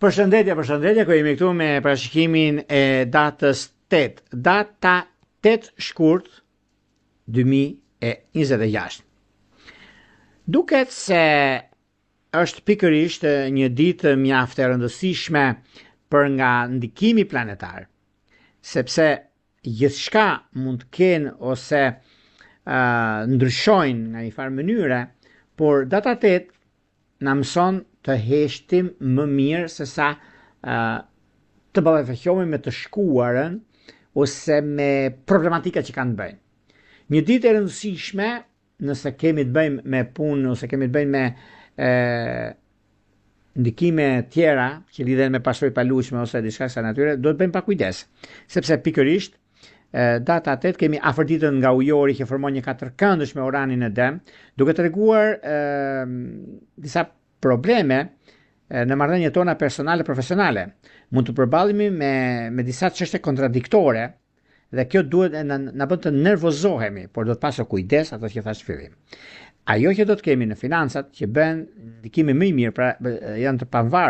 Përshëndetje, ku jemi këtu me parashikimin e datës 8, data 8 shkurt 2026. Duket se është pikërisht një ditë mjaft e rëndësishme për nga ndikimi planetar, sepse gjithçka mund të kenë ose ndryshojnë nga një farë mënyre, por data 8 na mëson të heshtim më mirë se sa të ballafaqohemi me të shkuarën ose me problematika që kanë të bëjnë. Një ditë e rëndësishme nëse kemi të bëjmë me punë ose kemi të bëjmë me ndikime tjera që lidhen me pasojë paluajtshme ose diçka sa natyre, do të bëjmë pa kujdes, sepse pikërisht data 8 kemi afërditën nga ujori që formon një katërkëndësh me Uranin e Dem, duke treguar disa probleme në marrëdhëniet tona personale profesionale. Mund të përballemi me disa çështje kontradiktore dhe kjo duhet na bën të nervozohemi, por do të pasur kujdes ato që thash fillim. Ajo që do të kemi në financat që bën ndikime më i mirë, pra janë të pavarur